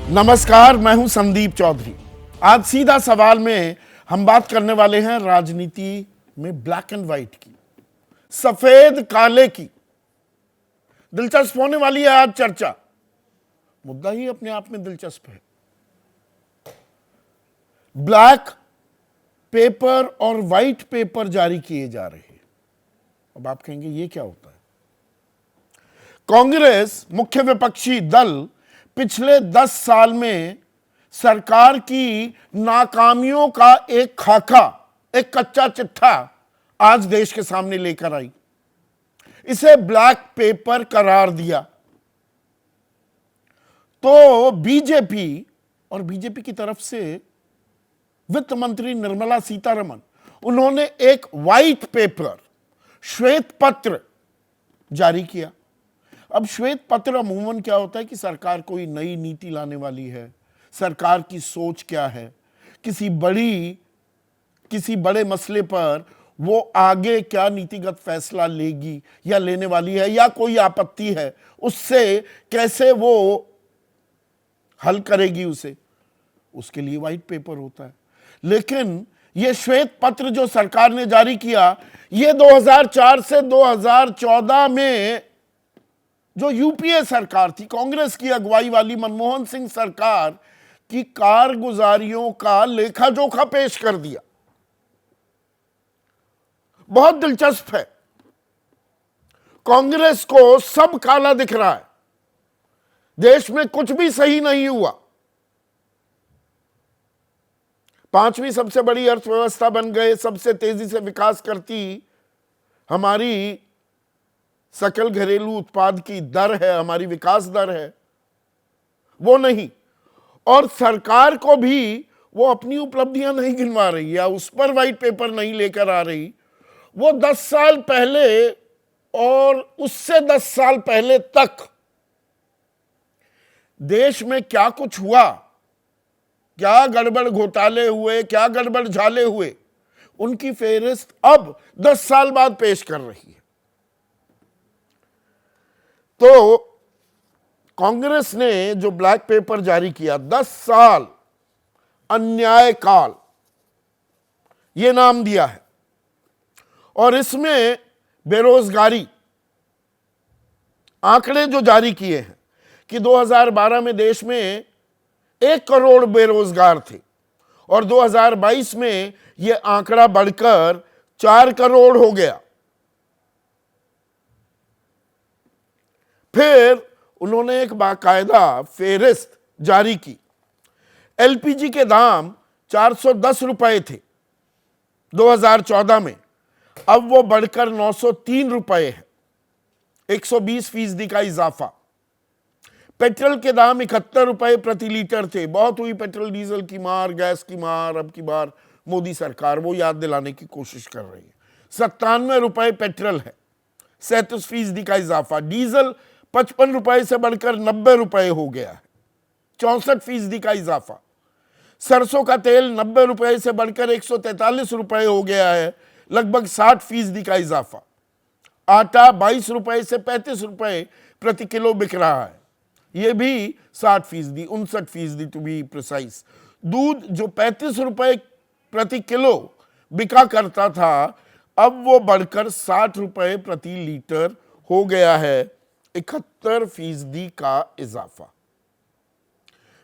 नमस्कार, मैं हूं संदीप चौधरी। आज सीधा सवाल में हम बात करने वाले हैं राजनीति में ब्लैक एंड व्हाइट की, सफेद काले की। दिलचस्प होने वाली है आज चर्चा। मुद्दा ही अपने आप में दिलचस्प है। ब्लैक पेपर और व्हाइट पेपर जारी किए जा रहे हैं। अब आप कहेंगे ये क्या होता है? कांग्रेस मुख्य विपक्षी दल पिछले 10 साल में सरकार की नाकामियों का एक खाका, एक कच्चा चिट्ठा आज देश के सामने लेकर आई। इसे ब्लैक पेपर करार दिया। तो बीजेपी और बीजेपी की तरफ से वित्त मंत्री निर्मला सीतारमण, उन्होंने एक व्हाइट पेपर, श्वेत पत्र जारी किया। अब श्वेत पत्र अमूमन क्या होता है कि सरकार कोई नई नीति लाने वाली है, सरकार की सोच क्या है, किसी बड़े मसले पर वो आगे क्या नीतिगत फैसला लेगी या लेने वाली है, या कोई आपत्ति है उससे कैसे वो हल करेगी उसे, उसके लिए व्हाइट पेपर होता है। लेकिन ये श्वेत पत्र जो सरकार ने जारी किया, ये 2004 से 2014 में जो यूपीए सरकार थी, कांग्रेस की अगुवाई वाली मनमोहन सिंह सरकार की कारगुजारियों का लेखा जोखा पेश कर दिया। बहुत दिलचस्प है। कांग्रेस को सब काला दिख रहा है, देश में कुछ भी सही नहीं हुआ। 5वीं सबसे बड़ी अर्थव्यवस्था बन गए, सबसे तेजी से विकास करती हमारी सकल घरेलू उत्पाद की दर है, हमारी विकास दर है, वो नहीं। और सरकार को भी वो अपनी उपलब्धियां नहीं गिनवा रही या उस पर व्हाइट पेपर नहीं लेकर आ रही। वो 10 साल पहले और उससे 10 साल पहले तक देश में क्या कुछ हुआ, क्या गड़बड़ घोटाले हुए, क्या गड़बड़ झाले हुए, उनकी फेहरिस्त अब 10 साल बाद पेश कर रही है। तो कांग्रेस ने जो ब्लैक पेपर जारी किया, 10 साल अन्याय काल, यह नाम दिया है। और इसमें बेरोजगारी आंकड़े जो जारी किए हैं कि 2012 में देश में 1 करोड़ बेरोजगार थे और 2022 में यह आंकड़ा बढ़कर 4 करोड़ हो गया। फिर उन्होंने एक बाकायदा फेहरिस्त जारी की। एलपीजी के दाम 410 रुपए थे 2014 में, अब वो बढ़कर 903 रुपए है, 120% का इजाफा। पेट्रोल के दाम 71 रुपए प्रति लीटर थे। बहुत हुई पेट्रोल डीजल की मार, गैस की मार। अब की बार मोदी सरकार वो याद दिलाने की कोशिश कर रही है। 97 रुपए पेट्रोल है, 37% का इजाफा। डीजल 55 रुपए से बढ़कर 90 रुपए हो गया है, 64% का इजाफा। सरसों का तेल 90 रुपए से बढ़कर 143 रुपए हो गया है, लगभग 60% का इजाफा। आटा 22 रुपए से 35 रुपए प्रति किलो बिक रहा है, यह भी 60%, 59% टू बी प्रिसाइज। दूध जो 35 रुपए प्रति किलो बिका करता था, अब वो बढ़कर 60 रुपए प्रति लीटर हो गया है, 71% का इजाफा।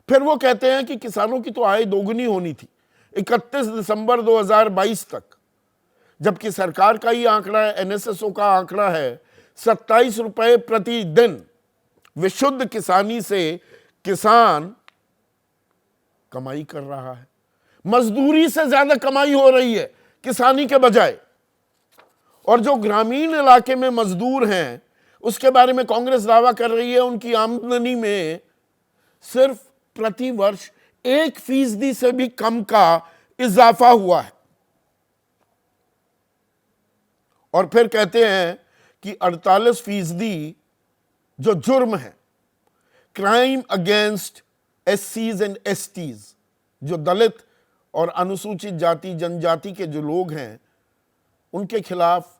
फिर वो कहते हैं कि किसानों की तो आय दोगुनी होनी थी 31 दिसंबर 2022 तक, जबकि सरकार का ही आंकड़ा है, एनएसएसओ का आंकड़ा है 27 रुपए प्रति दिन विशुद्ध किसानी से किसान कमाई कर रहा है। मजदूरी से ज्यादा कमाई हो रही है किसानी के बजाय। और जो ग्रामीण इलाके में मजदूर हैं, उसके बारे में कांग्रेस दावा कर रही है उनकी आमदनी में सिर्फ प्रति वर्ष 1% से भी कम का इजाफा हुआ है। और फिर कहते हैं कि 48% जो जुर्म है, क्राइम अगेंस्ट एससीज एंड एसटीज, जो दलित और अनुसूचित जाति जनजाति के जो लोग हैं, उनके खिलाफ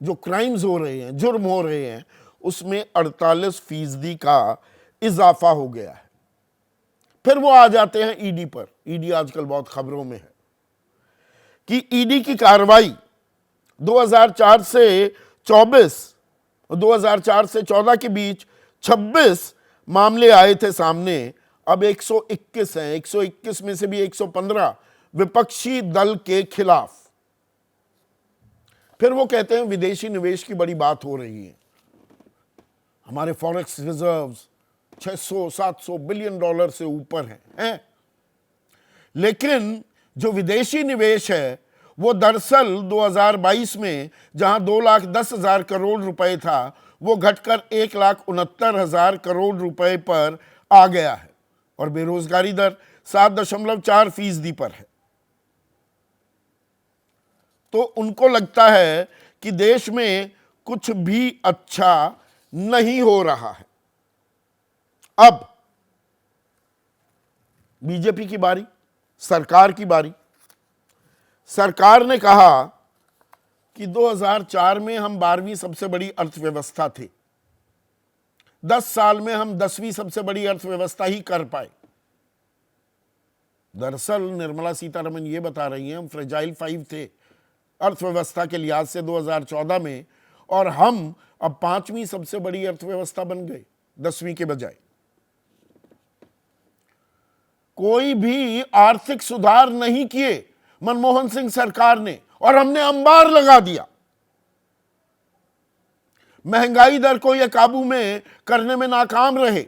जो क्राइम्स हो रहे हैं, जुर्म हो रहे हैं, उसमें 48% का इजाफा हो गया है। फिर वो आ जाते हैं ईडी पर। ईडी आजकल बहुत खबरों में है कि ईडी की कार्रवाई 2004 से 24 और 2004 से 14 के बीच 26 मामले आए थे सामने, अब 121 हैं। 121 में से भी 115 विपक्षी दल के खिलाफ। फिर वो कहते हैं विदेशी निवेश की बड़ी बात हो रही है, हमारे फॉरेक्स रिजर्व्स 600-700 बिलियन डॉलर से ऊपर हैं। लेकिन जो विदेशी निवेश है वो दरअसल 2022 में जहां 2,10,000 करोड़ रुपए था, वो घटकर 1,69,000 करोड़ रुपए पर आ गया है और बेरोजगारी दर 7.4% पर है। तो उनको लगता है कि देश में कुछ भी अच्छा नहीं हो रहा है। अब बीजेपी की बारी, सरकार की बारी। सरकार ने कहा कि 2004 में हम 12वीं सबसे बड़ी अर्थव्यवस्था थे, 10 साल में हम 10वीं सबसे बड़ी अर्थव्यवस्था ही कर पाए। दरअसल निर्मला सीतारमण ये बता रही हैं हम फ्रेजाइल 5 थे अर्थव्यवस्था के लिहाज से 2014 में, और हम अब 5वीं सबसे बड़ी अर्थव्यवस्था बन गए 10वीं के बजाय। कोई भी आर्थिक सुधार नहीं किए मनमोहन सिंह सरकार ने, और हमने अंबार लगा दिया। महंगाई दर को यह काबू में करने में नाकाम रहे।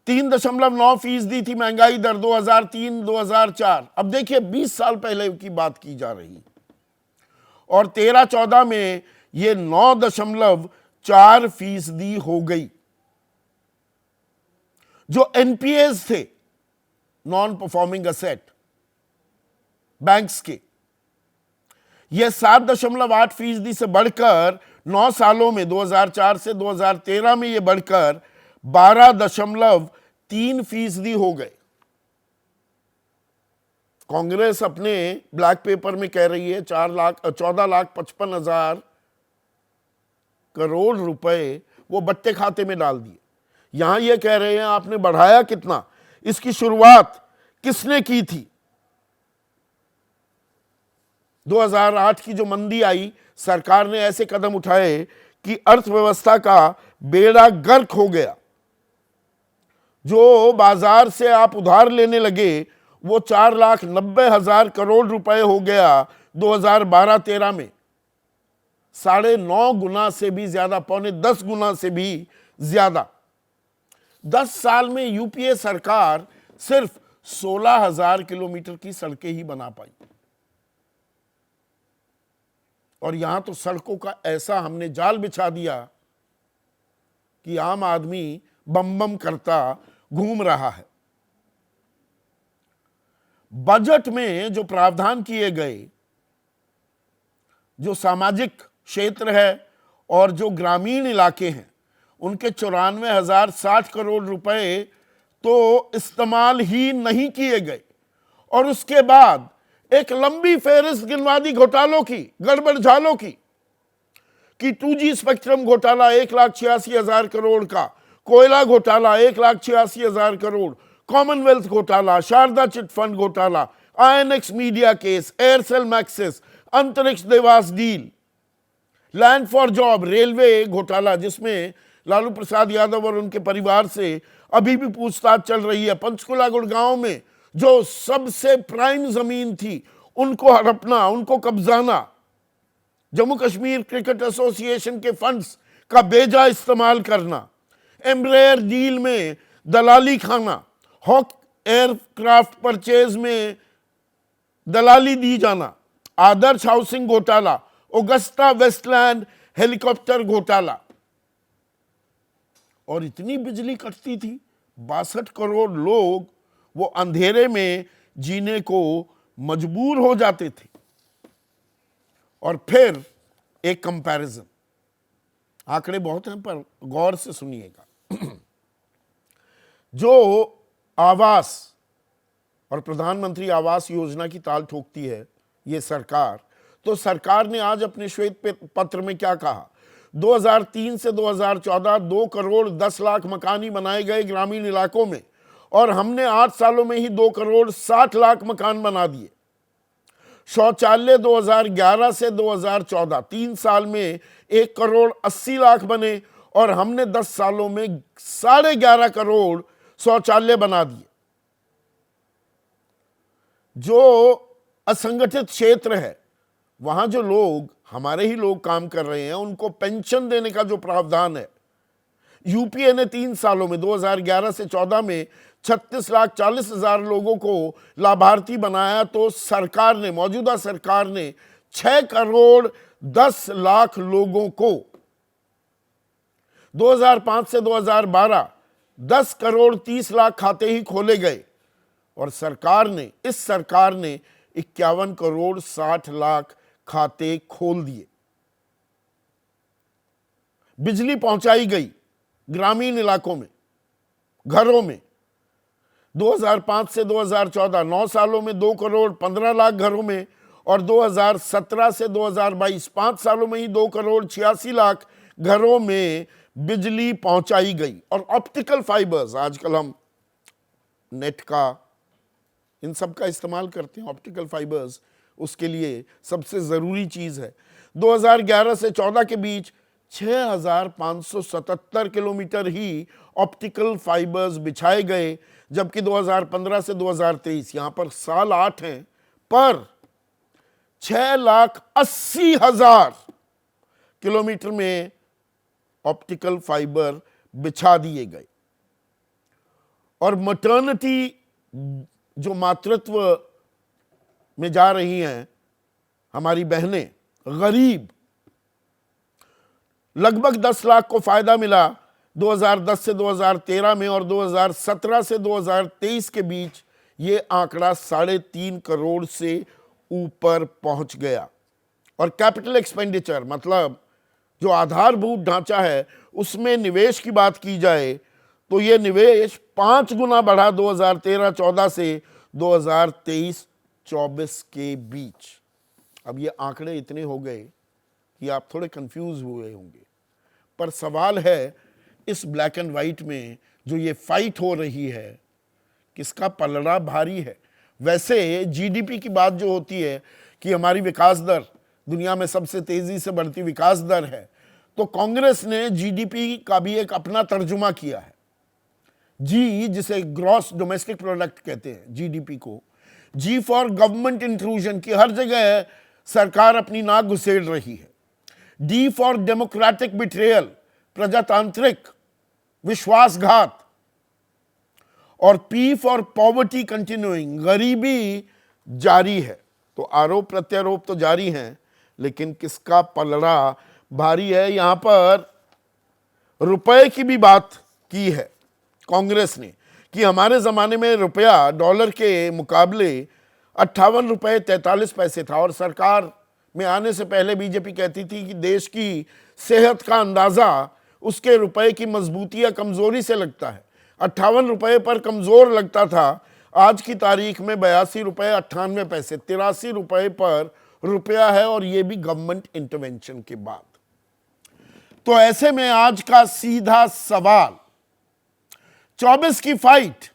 3.9% थी महंगाई दर 2003-2004। अब देखिए 20 साल पहले की बात की जा रही, और 13-14 में ये 9.4% हो गई। जो एनपीएस थे, नॉन परफॉर्मिंग एसेट, बैंक्स के, यह 7.8% से बढ़कर 9 सालों में 2004 से 2013 में यह बढ़कर 12.3% हो गए। कांग्रेस अपने ब्लैक पेपर में कह रही है 14,55,000 करोड़ रुपए वो बट्टे खाते में डाल दिए। यहां ये कह रहे हैं आपने बढ़ाया कितना, इसकी शुरुआत किसने की थी। 2008 की जो मंदी आई, सरकार ने ऐसे कदम उठाए कि अर्थव्यवस्था का बेड़ा गर्क हो गया। जो बाजार से आप उधार लेने लगे वो 4,90,000 करोड़ रुपए हो गया 2012-13 में, 9.5 गुना से भी ज्यादा, 9.25 गुना से भी ज्यादा। 10 साल में यूपीए सरकार सिर्फ 16,000 किलोमीटर की सड़कें ही बना पाई, और यहां तो सड़कों का ऐसा हमने जाल बिछा दिया कि आम आदमी बम बम करता घूम रहा है। बजट में जो प्रावधान किए गए, जो सामाजिक क्षेत्र है और जो ग्रामीण इलाके हैं, उनके 94,060 करोड़ रुपए तो इस्तेमाल ही नहीं किए गए। और उसके बाद एक लंबी फेहरिस्त गिनवा दी घोटालों की, गड़बड़ झालों की, कि 2G स्पेक्ट्रम घोटाला 1,86,000 करोड़ का, कोयला घोटाला 1,86,000 करोड़, कॉमनवेल्थ घोटाला, शारदा चिट फंड घोटाला, INX media case, Aircel Maxis, Antariksh Devas deal, land for job, railway घोटाला जिसमें लालू प्रसाद यादव और उनके परिवार से अभी भी पूछताछ चल रही है, पंचकुला गुड़गांव में जो सबसे प्राइम जमीन थी उनको हड़पना, उनको कब्जाना, जम्मू कश्मीर क्रिकेट एसोसिएशन के फंड्स का बेजा इस्तेमाल करना, एम्ब्रेयर डील में दलाली खाना, हॉक एयरक्राफ्ट परचेज में दलाली दी जाना, आदर्श हाउसिंग घोटाला, ऑगस्टा वेस्टलैंड हेलीकॉप्टर घोटाला। और इतनी बिजली कटती थी, 62 करोड़ लोग वो अंधेरे में जीने को मजबूर हो जाते थे। और फिर एक कंपैरिजन, आंकड़े बहुत हैं पर गौर से सुनिएगा। जो आवास और प्रधानमंत्री आवास योजना की ताल ठोकती है ये सरकार, तो सरकार ने आज अपने श्वेत पत्र में क्या कहा, 2003 से 2014 2 करोड़ 10 लाख मकान ही बनाए गए ग्रामीण इलाकों में, और हमने 8 सालों में ही 2 करोड़ 60 लाख मकान बना दिए। शौचालय 2011 से 2014 3 साल में 1 करोड़ 80 लाख बने, और हमने 10 सालों में 11.5 करोड़ शौचालय बना दिए। जो असंगठित क्षेत्र है, वहां जो लोग, हमारे ही लोग काम कर रहे हैं, उनको पेंशन देने का जो प्रावधान है, यूपीए ने 3 सालों में 2011 से 14 में 36,40,000 लोगों को लाभार्थी बनाया, तो सरकार ने, मौजूदा सरकार ने 6 करोड़ 10 लाख लोगों को 2005 से 2012 10 करोड़ 30 लाख खाते ही खोले गए, और इस सरकार ने 51 करोड़ 60 लाख खाते खोल दिए। बिजली पहुंचाई गई ग्रामीण इलाकों में, घरों में। 2005 से 2014 9 सालों में 2 करोड़ 15 लाख घरों में, और 2017 से 2022 5 सालों में ही 2 करोड़ 86 लाख घरों में बिजली पहुंचाई गई। और ऑप्टिकल फाइबर्स, आजकल हम नेट का, इन सब का इस्तेमाल करते हैं, ऑप्टिकल फाइबर्स उसके लिए सबसे ज़रूरी चीज़ है। 2011 से 14 के बीच 6,577 किलोमीटर ही ऑप्टिकल फाइबर्स बिछाए गए, जबकि 2015 से 2023, यहां पर साल 8 हैं, पर 6,80,000 किलोमीटर में ऑप्टिकल फाइबर बिछा दिए गए। और मैटरनिटी, जो मातृत्व में जा रही हैं हमारी बहनें, गरीब, लगभग 10 लाख को फायदा मिला 2010 से 2013 में, और 2017 से 2023 के बीच ये आंकड़ा 3.5 करोड़ से ऊपर पहुंच गया। और कैपिटल एक्सपेंडिचर, मतलब जो आधारभूत ढांचा है, उसमें निवेश की बात की जाए तो ये निवेश 5 गुना बढ़ा 2013-14 से 2023-24 के बीच। अब ये आंकड़े इतने हो गए कि आप थोड़े कंफ्यूज हुए होंगे, पर सवाल है इस ब्लैक एंड वाइट में जो ये फाइट हो रही है, किसका पलड़ा भारी है। वैसे जीडीपी की बात जो होती है कि हमारी विकास दर दुनिया में सबसे तेजी से बढ़ती विकास दर है, तो कांग्रेस ने जीडीपी का भी एक अपना तर्जुमा किया है। जी, जिसे ग्रॉस डोमेस्टिक प्रोडक्ट कहते हैं, जीडीपी को, जी फॉर गवर्नमेंट इंट्रूजन, की हर जगह सरकार अपनी नाक घुसेड़ रही है। डी फॉर डेमोक्रेटिक बिट्रेयल, प्रजातांत्रिक विश्वासघात, और पी फॉर पॉवर्टी कंटिन्यूइंग, गरीबी जारी है। तो आरोप प्रत्यारोप तो जारी हैं, लेकिन किसका पलड़ा भारी है। यहां पर रुपए की भी बात की है कांग्रेस ने कि हमारे ज़माने में रुपया डॉलर के मुकाबले 58 रुपये 43 पैसे था, और सरकार में आने से पहले बीजेपी कहती थी कि देश की सेहत का अंदाज़ा उसके रुपए की मजबूती या कमज़ोरी से लगता है। 58 रुपये पर कमज़ोर लगता था, आज की तारीख में 82 रुपये 98 पैसे, 83 रुपये पर रुपया है, और ये भी गवर्नमेंट इंटरवेंशन के बाद। तो ऐसे में आज का सीधा सवाल, 24 की फाइट,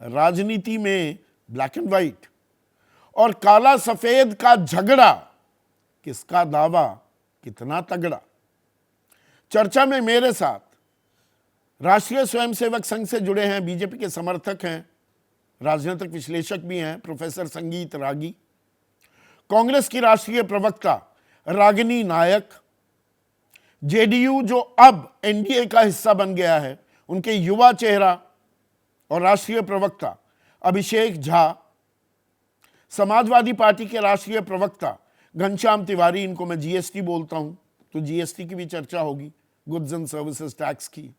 राजनीति में ब्लैक एंड व्हाइट और काला सफेद का झगड़ा, किसका दावा कितना तगड़ा। चर्चा में मेरे साथ राष्ट्रीय स्वयंसेवक संघ से जुड़े हैं, बीजेपी के समर्थक हैं, राजनीतिक विश्लेषक भी हैं, प्रोफेसर संगीत रागी, कांग्रेस की राष्ट्रीय प्रवक्ता रागिनी नायक, जेडीयू जो अब एनडीए का हिस्सा बन गया है, उनके युवा चेहरा और राष्ट्रीय प्रवक्ता अभिषेक झा, समाजवादी पार्टी के राष्ट्रीय प्रवक्ता घनश्याम तिवारी, इनको मैं जीएसटी बोलता हूं, तो जीएसटी की भी चर्चा होगी, गुड्स एंड सर्विसेज टैक्स की।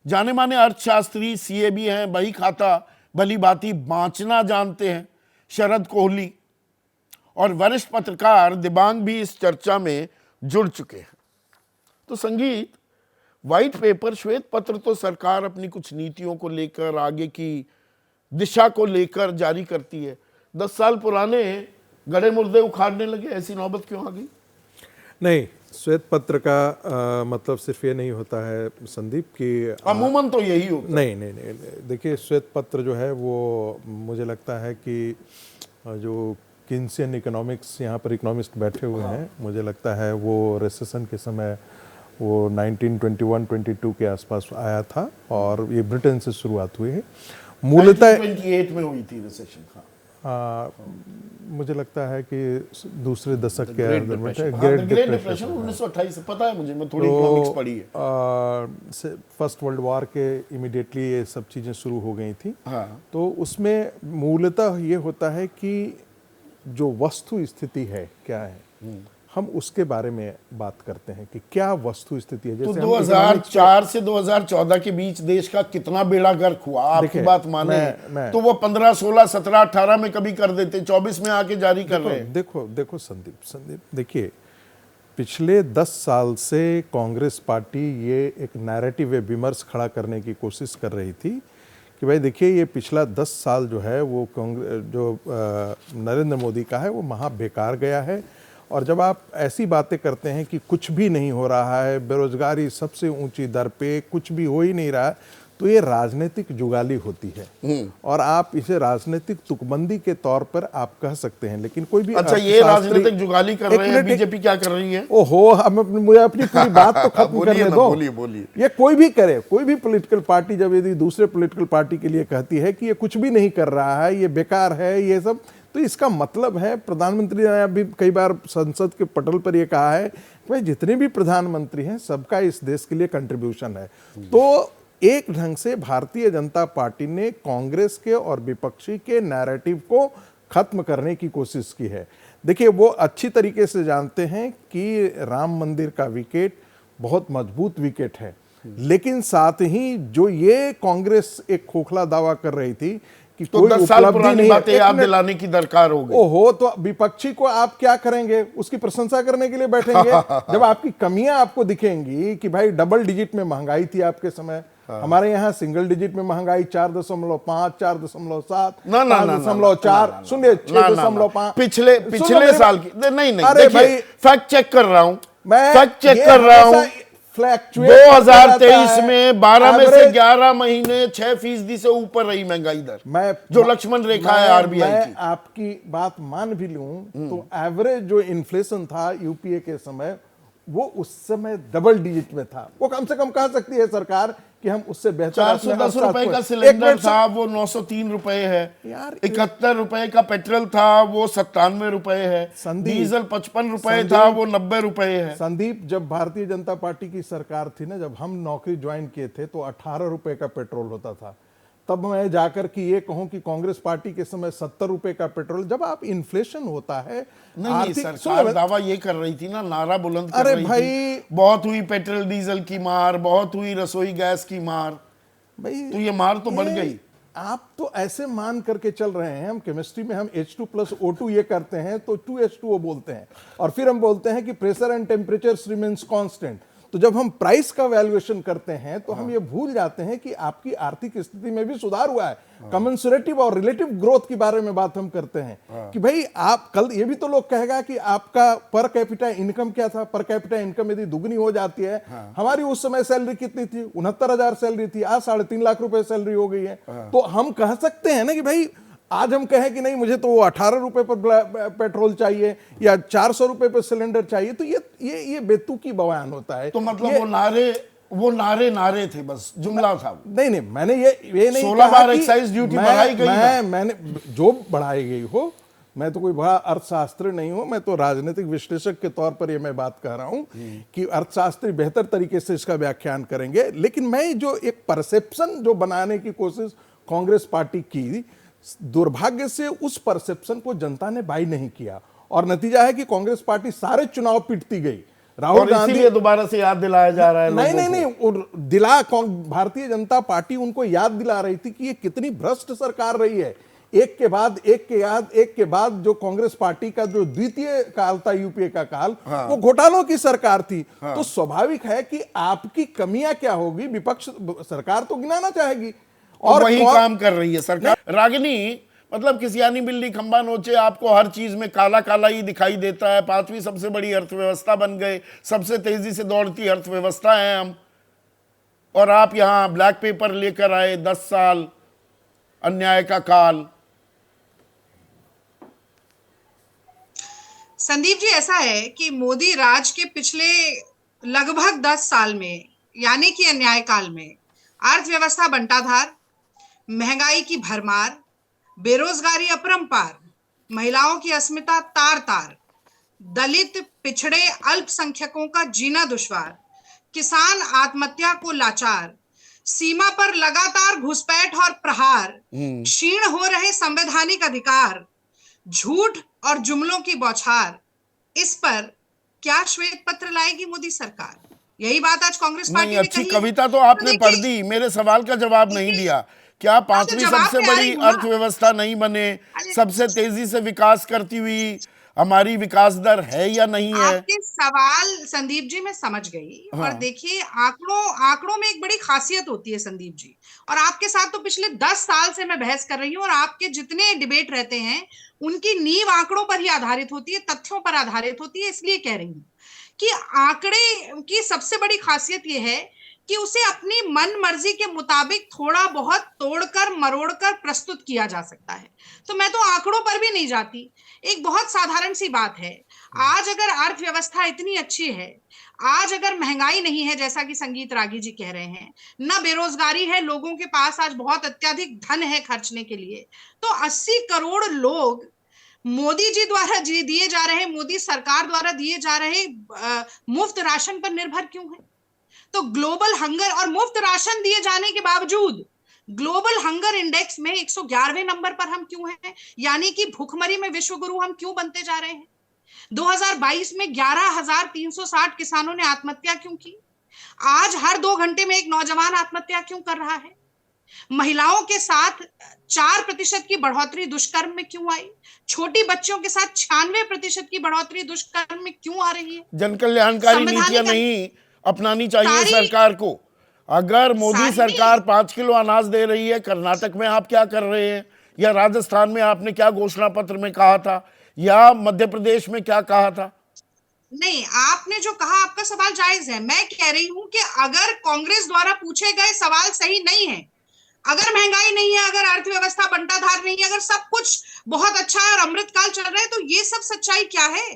जाने माने अर्थशास्त्री सीए भी हैं, बही खाता भली भांति बांचना जानते हैं शरद कोहली, और वरिष्ठ पत्रकार दिबांग भी इस चर्चा में जुड़ चुके हैं। तो संगीत, व्हाइट पेपर, श्वेत पत्र तो सरकार अपनी कुछ नीतियों को लेकर, आगे की दिशा को लेकर जारी करती है। 10 साल पुराने गड़े मुर्दे उखाड़ने लगे, ऐसी नौबत क्यों आ गई? नहीं, श्वेत पत्र का मतलब सिर्फ ये नहीं होता है संदीप कि अमूमन तो यही होता है। नहीं, देखिए श्वेत पत्र जो है वो मुझे लगता है कि जो किन्सियन इकोनॉमिक्स यहाँ पर इकोनॉमिस्ट बैठे हुए हैं, मुझे लगता है वो रिसेशन के समय वो 1921-22 के आसपास आया था और ये ब्रिटेन से शुरुआत हुई है मूलतः 1928 में हुई थी रिसेशन। मुझे लगता है कि दूसरे दशक के ग्रेट डिप्रेशन 1928 से पता है मुझे, मैं थोड़ी इकोनॉमिक्स पढ़ी है। फर्स्ट वर्ल्ड वॉर के इमीडिएटली ये सब चीज़ें शुरू हो गई थी। तो उसमें मूलतः ये होता है कि जो वस्तु स्थिति है क्या है, हम उसके बारे में बात करते हैं कि क्या वस्तु स्थिति है। तो 2004 से 2014 के बीच देश का कितना बेड़ा गर्क हुआ, आपकी बात माने तो वो 15, 16, 17, 18 में कभी कर देते, 24 में आके जारी कर रहे हैं। देखो संदीप देखिए, पिछले 10 साल से कांग्रेस पार्टी ये एक नैरेटिव विमर्श खड़ा करने की कोशिश कर रही थी कि भाई देखिए ये पिछला 10 साल जो है वो नरेंद्र मोदी का है वो महा बेकार गया है। और जब आप ऐसी बातें करते हैं कि कुछ भी नहीं हो रहा है, बेरोजगारी सबसे ऊंची दर पे, कुछ भी हो ही नहीं रहा, तो ये राजनीतिक जुगाली होती है और आप इसे राजनीतिक तुकबंदी के तौर पर आप कह सकते हैं। लेकिन कोई भी अच्छा, ये राजनीतिक जुगाली कर रहे हैं, बीजेपी क्या कर रही है? ओहो, मुझे अपनी पूरी बात तो खत्म करने दो। बोलिए। ये कोई भी करे, कोई भी पॉलिटिकल पार्टी जब यदि दूसरे पॉलिटिकल पार्टी के लिए कहती है कि ये कुछ भी नहीं कर रहा है, ये बेकार है, ये सब, तो इसका मतलब है, प्रधानमंत्री ने अभी कई बार संसद के पटल पर यह कहा है कि भाई जितने भी प्रधानमंत्री हैं सबका इस देश के लिए कंट्रीब्यूशन है। तो एक ढंग से भारतीय जनता पार्टी ने कांग्रेस के और विपक्षी के नैरेटिव को खत्म करने की कोशिश की है। देखिए वो अच्छी तरीके से जानते हैं कि राम मंदिर का विकेट बहुत मजबूत विकेट है, लेकिन साथ ही जो ये कांग्रेस एक खोखला दावा कर रही थी कि तो 10 साल पुरानी बातें याद दिलाने की दरकार होगी। ओहो, तो विपक्षी को आप क्या करेंगे? उसकी प्रशंसा करने के लिए बैठेंगे? जब आपकी कमियां आपको दिखेंगी कि भाई डबल डिजिट में महंगाई थी आपके समय, हमारे यहाँ सिंगल डिजिट में महंगाई 4.5, 4.7, 5.4, सुनिए 6.5 पिछले साल की नहीं अरे भाई फैक्ट चेक कर रहा हूँ, मैं फैक्ट चेक कर रहा हूँ। 2023 में 12 में से 11 महीने 6% से ऊपर रही महंगाई दर, जो लक्ष्मण रेखा है आरबीआई की। आपकी बात मान भी लूं तो एवरेज जो इन्फ्लेशन था यूपीए के समय वो उस समय डबल डिजिट में था। वो कम से कम कह सकती है सरकार कि हम उससे बेहतर 410 रुपए का सिलेंडर था, वो 903 रुपए है यार। 71 रुपए का पेट्रोल था, वो 97 रुपए है। डीजल 55 रुपए था, वो 90 रुपए है। संदीप, जब भारतीय जनता पार्टी की सरकार थी ना, जब हम नौकरी ज्वाइन किए थे तो 18 रुपए का पेट्रोल होता था। तब मैं जाकर कि ये कहूं कि कांग्रेस पार्टी के समय 70 रुपए का पेट्रोल, जब आप इन्फ्लेशन होता है नहीं, सरकार दावा ये कर रही थी ना, नारा बुलंद कर रही थी, बहुत हुई पेट्रोल डीजल की मार, बहुत हुई रसोई गैस की मार। भाई तो ये मार तो बढ़ गई। आप तो ऐसे मान करके चल रहे हैं, हम केमिस्ट्री में हम H2+O2 ये करते हैं तो 2H2O बोलते हैं, और फिर हम बोलते हैं कि pressure and temperature remains constant. तो जब हम प्राइस का वैल्यूएशन करते हैं तो हम ये भूल जाते हैं कि आपकी आर्थिक स्थिति में भी सुधार हुआ है। कमेंसुरेटिव और रिलेटिव ग्रोथ के बारे में बात हम करते हैं कि भाई आप कल ये भी तो लोग कहेगा कि आपका पर कैपिटा इनकम क्या था। पर कैपिटा इनकम यदि दुगनी हो जाती है, हमारी उस समय सैलरी कितनी थी? 69,000 सैलरी थी, आज 3.5 लाख रुपए सैलरी हो गई है। तो हम कह सकते हैं ना कि भाई आज हम कहें कि नहीं मुझे तो 18 रुपए पर पेट्रोल चाहिए या 400 रुपए पर सिलेंडर चाहिए, तो ये बेतुकी बयान होता है। तो मतलब वो नारे थे, बस जुमला था। नहीं, मैंने ये नहीं 16 बार एक्साइज ड्यूटी बढ़ाई गई। मैंने जो बढ़ाई गई हो, मैं तो कोई बड़ा अर्थशास्त्री नहीं हूं, मैं तो राजनीतिक विश्लेषक के तौर पर ये मैं बात कर रहा हूं कि अर्थशास्त्री बेहतर तरीके से इसका व्याख्यान करेंगे। लेकिन मैं जो एक परसेप्शन जो बनाने की कोशिश कांग्रेस पार्टी की, दुर्भाग्य से उस परसेप्शन को जनता ने बाई नहीं किया और नतीजा है कि कांग्रेस पार्टी सारे चुनाव पिटती गई। राहुल गांधी दोबारा से याद दिलाया जा रहा है। नहीं, भारतीय जनता पार्टी उनको याद दिला रही थी कि ये कितनी भ्रष्ट सरकार रही है। एक के बाद जो कांग्रेस पार्टी का जो द्वितीय काल था, यूपीए का काल, वो घोटालों की सरकार थी। तो स्वाभाविक है कि आपकी कमियां क्या होगी, विपक्ष सरकार तो गिनाना चाहेगी और वही काम कर रही है सरकार। रागिनी, मतलब किसियानी बिल्ली खंबा नोचे, आपको हर चीज में काला काला ही दिखाई देता है। पांचवी सबसे बड़ी अर्थव्यवस्था बन गए, सबसे तेजी से दौड़ती अर्थव्यवस्था है हम, और आप यहां ब्लैक पेपर लेकर आए, 10 साल अन्याय का काल। संदीप जी, ऐसा है कि मोदी राज के पिछले लगभग 10 साल में, यानी कि अन्याय काल में, अर्थव्यवस्था बंटाधार, महंगाई की भरमार, बेरोजगारी अपरंपार, महिलाओं की अस्मिता तार तार, दलित पिछड़े अल्पसंख्यकों का जीना दुश्वार, किसान आत्महत्या को लाचार, सीमा पर लगातार घुसपैठ और प्रहार, क्षीण हो रहे संवैधानिक अधिकार, झूठ और जुमलों की बौछार, इस पर क्या श्वेत पत्र लाएगी मोदी सरकार? यही बात आज कांग्रेस पार्टी नहीं, ने अच्छी कही है। कविता तो आपने देखिए, पढ़ दी, मेरे सवाल का जवाब नहीं दिया। क्या पांचवी जवाब सबसे पे आ रही बड़ी हूँ ना। अर्थव्यवस्था नहीं बने, अरे, सबसे तेजी से विकास करती हुई हमारी विकास दर है या नहीं है? आपके सवाल संदीप जी मैं समझ गई। और हाँ। देखिए, आंकड़ों में एक बड़ी खासियत होती है संदीप जी, और आपके साथ तो पिछले 10 साल से मैं बहस कर रही हूँ, और आपके जितने डिबेट रहते हैं उनकी नींव आंकड़ों पर ही आधारित होती है, तथ्यों पर आधारित होती है। इसलिए कह रही हूँ कि आंकड़े की सबसे बड़ी खासियत यह है कि उसे अपनी मन मर्जी के मुताबिक थोड़ा बहुत तोड़कर मरोड़कर प्रस्तुत किया जा सकता है। तो मैं तो आंकड़ों पर भी नहीं जाती। एक बहुत साधारण सी बात है, आज अगर अर्थव्यवस्था इतनी अच्छी है, आज अगर महंगाई नहीं है जैसा कि संगीत रागी जी कह रहे हैं, ना बेरोजगारी है, लोगों के पास आज बहुत अत्यधिक धन है खर्चने के लिए, तो 80 करोड़ लोग मोदी जी द्वारा दिए जा रहे, मोदी सरकार द्वारा दिए जा रहे मुफ्त राशन पर निर्भर क्यों है? तो ग्लोबल हंगर, और मुफ्त राशन दिए जाने के बावजूद ग्लोबल हंगर इंडेक्स में 111वें नंबर पर हम क्यों हैं? यानी कि भूखमरी में विश्व गुरु हम क्यों बनते जा रहे हैं? 2022 में 11,360 किसानों ने आत्महत्या क्यों की? आज हर 2 घंटे में एक नौजवान आत्महत्या क्यों कर रहा है? महिलाओं के साथ 4% की बढ़ोतरी दुष्कर्म में क्यों आई? छोटी बच्चियों के साथ 96% की बढ़ोतरी दुष्कर्म में क्यों आ रही है? जन कल्याणकारी नीतियां संवैधानिक नहीं अपनानी चाहिए सारी सरकार को? अगर मोदी सारी सरकार 5 किलो अनाज दे रही है, कर्नाटक में आप क्या कर रहे हैं? या राजस्थान में आपने क्या घोषणा पत्र में कहा था? या मध्य प्रदेश में क्या कहा था? नहीं, आपने जो कहा आपका सवाल जायज है। मैं कह रही हूं कि अगर कांग्रेस द्वारा पूछे गए सवाल सही नहीं है, अगर महंगाई नहीं है, अगर अर्थव्यवस्था बंटाधार नहीं है, अगर सब कुछ बहुत अच्छा है और अमृतकाल चल रहा है, तो ये सब सच्चाई क्या है?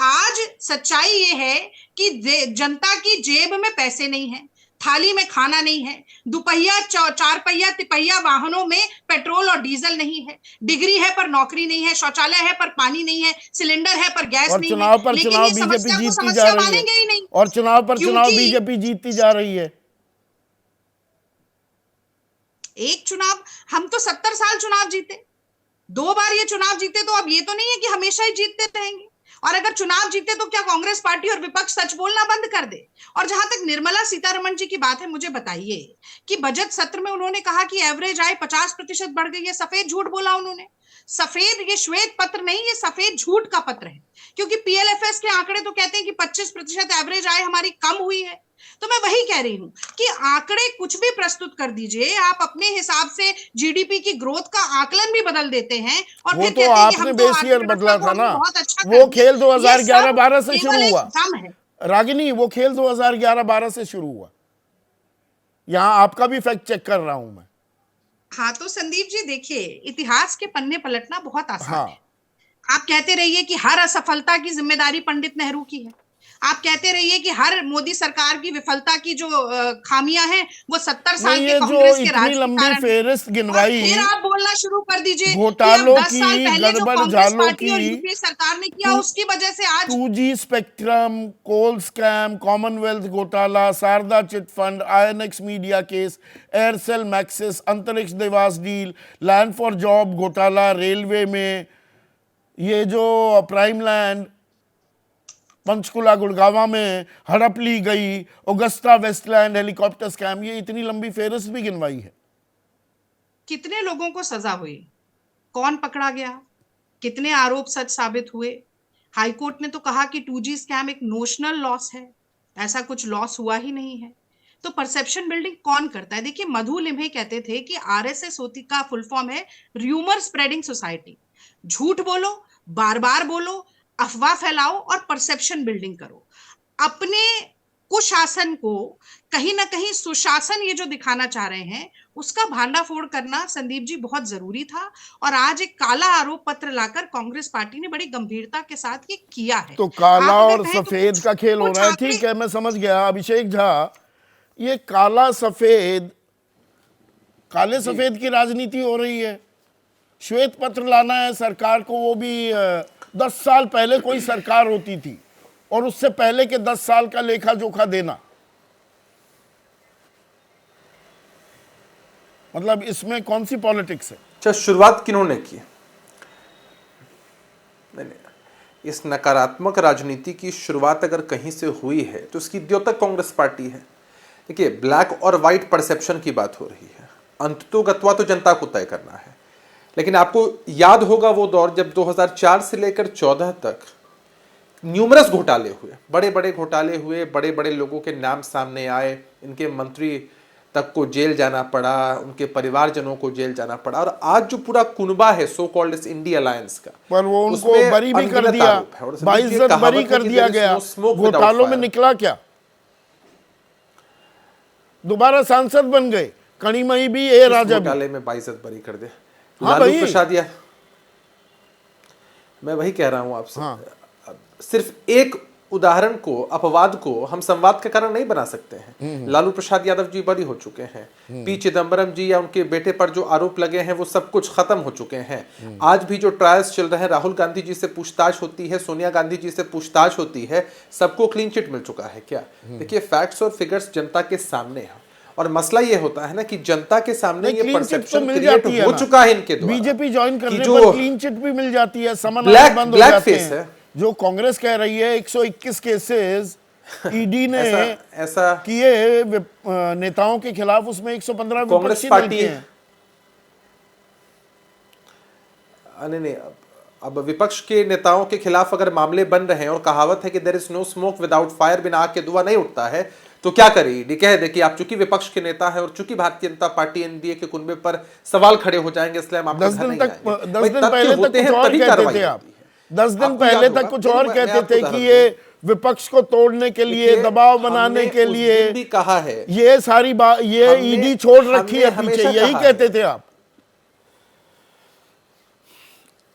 आज सच्चाई ये है कि जनता की जेब में पैसे नहीं है, थाली में खाना नहीं है, दुपहिया चार पहिया तिपहिया वाहनों में पेट्रोल और डीजल नहीं है, डिग्री है पर नौकरी नहीं है, शौचालय है पर पानी नहीं है, सिलेंडर है पर गैस और नहीं है। चुनाव पर लेकिन चुनाव ये बीजेपी समस्या को जीतती जा समस्या रही मानेंगे ही है, नहीं, और चुनाव पर चुनाव क्योंकि बीजेपी जीतती जा रही है। एक चुनाव, हम तो 70 साल चुनाव जीते, 2 बार ये चुनाव जीते, तो अब ये तो नहीं है कि हमेशा ही जीतते रहेंगे। और अगर चुनाव जीते तो क्या कांग्रेस पार्टी और विपक्ष सच बोलना बंद कर दे? और जहां तक निर्मला सीतारमण जी की बात है, मुझे बताइए कि बजट सत्र में उन्होंने कहा कि एवरेज आय 50% बढ़ गई है। सफेद झूठ बोला उन्होंने। सफेद, ये श्वेत पत्र नहीं, ये सफेद झूठ का पत्र है, क्योंकि पीएलएफएस के आंकड़े तो कहते हैं कि 25% एवरेज आय हमारी कम हुई है। तो मैं वही कह रही हूं कि आंकड़े कुछ भी प्रस्तुत कर दीजिए, आप अपने हिसाब से जीडीपी की ग्रोथ का आंकलन भी बदल देते हैं और वो फिर तो कहते हैं कि आपने हम तो बेस ईयर अर्थव्यवस्था बदला को था हमने ना। बहुत अच्छा कर वो दिया। खेल ये सब 2011-12 से शुरू केवल एक हुआ भ्रम है। रागिनी, वो खेल 2011-12 से शुरू हुआ। यहां आपका भी फैक्ट चेक कर रहा हूं मैं। हाँ, तो संदीप जी देखिए, इतिहास के पन्ने पलटना बहुत आसान है। हाँ, आप कहते रहिए कि हर असफलता की जिम्मेदारी पंडित नेहरू की है। आप कहते रहिए कि हर मोदी सरकार की विफलता की जो खामियां हैं वो 70 साल नहीं, के ये जो कांग्रेस के इतनी राज के लंबी कारण है। फेहरिस्त और गिनवाई फिर आप बोलना शुरू कर दीजिए कि अब घोटालों 10 साल की, पहले जो गड़बड़ कांग्रेस झालों पार्टी और की, यूपीए सरकार ने किया, उसकी वजह से आज 2G स्पेक्ट्रम, कोल स्कैम, कॉमनवेल्थ घोटाला, Sharda chit fund, INX media case, Aircel Maxis, Antariksh Devas deal, land for job घोटाला, रेलवे में ये जो प्राइम लैंड पंचकुला गुड़गावा में हड़प ली गई, ऑगस्टा वेस्टलैंड हेलीकॉप्टर स्कैम, ये इतनी लंबी फेहरिस्त भी गिनवाई है। कितने लोगों को सजा हुई, कौन पकड़ा गया, कितने आरोप सच साबित हुए? हाईकोर्ट ने तो कहा कि 2G स्कैम एक नोशनल लॉस है, ऐसा कुछ लॉस हुआ ही नहीं है। तो परसेप्शन बिल्डिंग कौन करता है? देखिए, मधु लिम्हे कहते थे कि आरएसएस होती का फुल फॉर्म है र्यूमर स्प्रेडिंग सोसाइटी। झूठ बोलो, बार बार बोलो, अफवाह फैलाओ और परसेप्शन बिल्डिंग करो। अपने कुशासन को कहीं ना कहीं सुशासन ये जो दिखाना चाह रहे हैं, उसका भांडाफोड़ करना संदीप जी बहुत जरूरी था। और आज एक काला आरोप पत्र लाकर कांग्रेस पार्टी ने बड़ी गंभीरता के साथ ये किया है। तो काला आप अगर और कहें तो सफेद का खेल हो कुछ रहा है, आंकड़े- ठीक है, मैं समझ गया अभिषेक झा। ये काला सफेद, काले सफेद की राजनीति हो रही है। श्वेत पत्र लाना है सरकार को, वो भी 10 साल पहले कोई सरकार होती थी, और उससे पहले के 10 साल का लेखा जोखा देना। मतलब इसमें कौन सी पॉलिटिक्स है? अच्छा, शुरुआत किन्होंने की? नहीं, इस नकारात्मक राजनीति की शुरुआत अगर कहीं से हुई है तो उसकी द्योतक कांग्रेस पार्टी है। देखिए, ब्लैक और व्हाइट परसेप्शन की बात हो रही है, अंततोगत्वा तो जनता को तय करना है। लेकिन आपको याद होगा वो दौर जब 2004 से लेकर 14 तक न्यूमरस घोटाले हुए, बड़े बड़े घोटाले हुए, बड़े बड़े लोगों के नाम सामने आए, इनके मंत्री तक को जेल जाना पड़ा, उनके परिवारजनों को जेल जाना पड़ा। और आज जो पूरा कुनबा है सो कॉल्ड इस इंडिया अलायंस का, पर वो उनको उसमें बरी भी कर अनगिनत दिया, आरोप है। और समझिए, बाइज्जत कहावत बरी है कर कि दिया there is गया। no smoke without घोटालों में fire। निकला क्या? दोबारा सांसद बन गए कणिमई भी, ए राजा भी। घोटाले में बाइज्जत बरी कर दे। हाँ लालू भाई। प्रसाद या मैं वही कह रहा हूं आपसे। हाँ। सिर्फ एक उदाहरण को, अपवाद को हम संवाद का कारण नहीं बना सकते हैं। लालू प्रसाद यादव जी बरी हो चुके हैं, पी चिदंबरम जी या उनके बेटे पर जो आरोप लगे हैं वो सब कुछ खत्म हो चुके हैं। आज भी जो ट्रायल्स चल रहे हैं, राहुल गांधी जी से पूछताछ होती है, सोनिया गांधी जी से पूछताछ होती है, सबको क्लीन चिट मिल चुका है। क्या देखिए, फैक्ट्स और फिगर्स जनता के सामने है। और मसला ये होता है ना कि जनता के सामने ये क्लीन चिट तो परसेप्शन मिल क्रिएट जाती है हो ना। चुका है इनके द्वारा। बीजेपी ज्वाइन करने जो पर क्लीन चिट भी मिल जाती है, समन ब्लैक- बंद हो ब्लैक जाते फेस हैं। है। जो कांग्रेस कह रही है 121 केसेस ईडी ने ऐसा किए नेताओं के खिलाफ, उसमें 115 कांग्रेस विपक्षी दल पार्टी के हैं। नहीं, अब विपक्ष के नेताओं के खिलाफ अगर मामले बन रहे हैं और कहावत है कि there is no smoke without fire, बिना आग के धुआं नहीं उठता है, तो क्या करे ईडी? कह दे कि आप चूंकि विपक्ष के नेता हैं और चूंकि भारतीय जनता पार्टी एनडीए के कुनबे पर सवाल खड़े हो जाएंगे, इसलिए हम आपके 10 घर दिन नहीं तक आएंगे। 10 भाई, दिन तथ्य पहले होते तक हैं, कुछ और तभी कहते कार्रवाई थे आप। होती है। 10 दिन आपको पहले याद तक होगा, कुछ और मैं कहते आपको थे उदाहरण कि ये दूं। विपक्ष को तोड़ने के लिए, देखिए, दबाव बनाने हमने के उस लिए दिन भी कहा है, ये सारी बात, ये हमने- ईडी छोड़ रखी है हमने पीछे, हमेशा यही कहा कहते है। थे आप।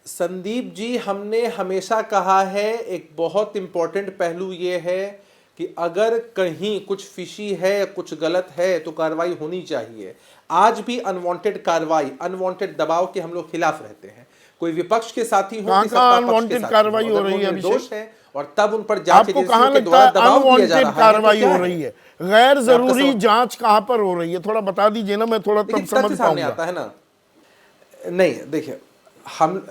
संदीप जी, हमने हमेशा कहा है, एक बहुत इंपॉर्टेंट पहलू ये है कि अगर कहीं कुछ फिशी है, कुछ गलत है, तो कार्रवाई होनी चाहिए। आज भी अनवांटेड कार्रवाई, अनवांटेड दबाव के हम लोग खिलाफ रहते हैं। कोई विपक्ष के साथी हो कहाँ कि कहाँ सत्ता पक्ष के unwanted साथी कार्रवाई हो, हो अगर रही वो है निर्दोष अभिषेक? है और तब उन पर जांच आपको कहाँ एजेंसियों के लगता द्वारा है दबाव दिया जा अनवांटेड रहा है, कार्रवाई तो क्या हो रही है? गैर जरूरी समझ- जांच कहाँ पर हो रही है? थोड़ा बता दीजिए ना, मैं थोड़ा तब लेकिन समझ तथ्य सामने पाऊंगा। आता है ना। नहीं, देखिए, हम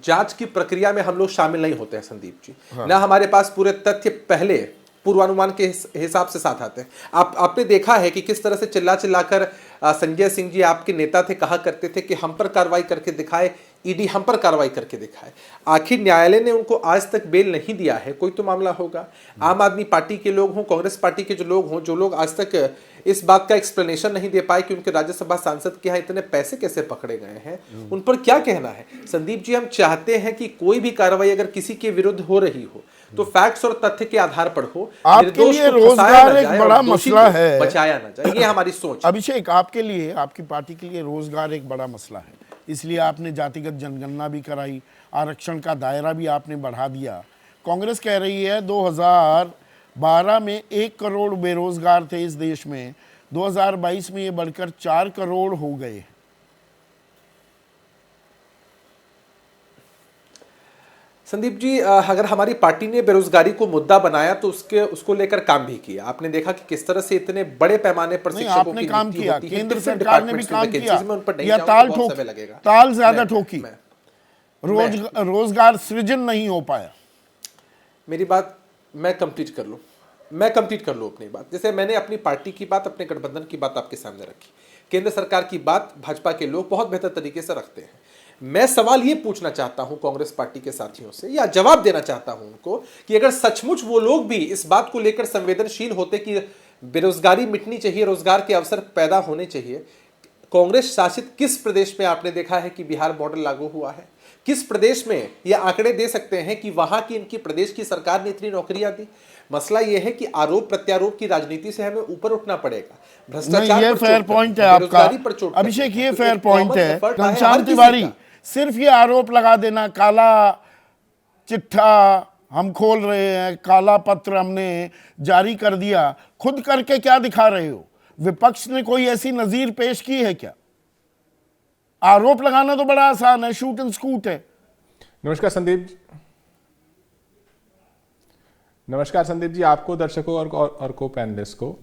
जांच की प्रक्रिया में हम लोग शामिल नहीं होते हैं संदीप जी। ना हमारे पास पूरे तथ्य पहले पूर्वानुमान के हिसाब से साथ आते हैं। आपने देखा है कि किस तरह से चिल्ला चिल्लाकर संजय सिंह जी, आपके नेता थे, कहा करते थे कि हम पर कार्रवाई करके दिखाए, ईडी हम पर कार्रवाई करके दिखाए। आखिर न्यायालय ने उनको आज तक बेल नहीं दिया है, कोई तो मामला होगा। आम आदमी पार्टी के लोग हों, कांग्रेस पार्टी के जो लोग हों, जो लोग आज तक इस बात का एक्सप्लेनेशन नहीं दे पाए कि उनके राज्यसभा सांसद के यहाँ इतने पैसे कैसे पकड़े गए हैं, उन पर क्या कहना है? संदीप जी, हम चाहते हैं कि कोई भी कार्रवाई अगर किसी के विरुद्ध हो रही हो तो फैक्ट्स और तथ्य के आधार पर हो। आपके निर्दोष लिए को फंसाया रोजगार ना एक जाए बड़ा और दोषी मसला को है। बचाया ना जाए, ये हमारी सोच है। अभिषेक, आपके लिए, आपकी पार्टी के लिए रोजगार एक बड़ा मसला है, इसलिए आपने जातिगत जनगणना भी कराई, आरक्षण का दायरा भी आपने बढ़ा दिया। कांग्रेस कह रही है 2012 में 1 करोड़ बेरोजगार थे इस देश में, 2022 में ये बढ़कर 4 करोड़ हो गए। संदीप जी, अगर हमारी पार्टी ने बेरोजगारी को मुद्दा बनाया तो उसको लेकर काम भी किया। आपने देखा कि किस तरह से इतने बड़े पैमाने पर नहीं, शिक्षकों आपने की काम नियुक्ति किया, होती है, केंद्र different सरकार ने भी departments काम में vacancies किया, में, उन पर नहीं या जाऊंगा, ताल बहुत ठोक, समय लगेगा। ताल ज्यादा मैं- ठोकी, मैं- रोजगार सृजन नहीं हो पाया। मेरी बात मैं कंप्लीट कर लूं, अपनी बात। जैसे मैंने अपनी पार्टी की बात, अपने गठबंधन की बात आपके सामने रखी, केंद्र सरकार की बात भाजपा के लोग बहुत बेहतर तरीके से रखते हैं। मैं सवाल ये पूछना चाहता हूं कांग्रेस पार्टी के साथियों से, या जवाब देना चाहता हूं उनको, कि अगर सचमुच वो लोग भी इस बात को लेकर संवेदनशील होते कि बेरोजगारी मिटनी चाहिए, रोजगार के अवसर पैदा होने चाहिए। कांग्रेस शासित किस प्रदेश में आपने देखा है कि बिहार मॉडल लागू हुआ है? किस प्रदेश में ये आंकड़े दे सकते हैं कि वहां की इनकी प्रदेश की सरकार ने इतनी नौकरियां दी? मसला ये है कि आरोप प्रत्यारोप की राजनीति से हमें ऊपर उठना पड़ेगा। भ्रष्टाचार ये पर फेयर चोट पॉइंट करनी, है आपका बेरोजगारी पर चोट करनी। अभिषेक, ये तो फेयर एक पॉइंट common है। effort है हर घनश्याम किसी तिवारी, का। सिर्फ ये आरोप लगा देना, काला चिट्ठा हम खोल रहे हैं, काला पत्र हमने जारी कर दिया, खुद करके क्या दिखा रहे हो? विपक्ष ने कोई ऐसी नजीर पेश की है क्या? आरोप लगाना तो बड़ा आसान है, शूट एंड स्कूट है। नमस्कार संदीप जी। नमस्कार संदीप जी, आपको, दर्शकों और को पैनलिस्ट को,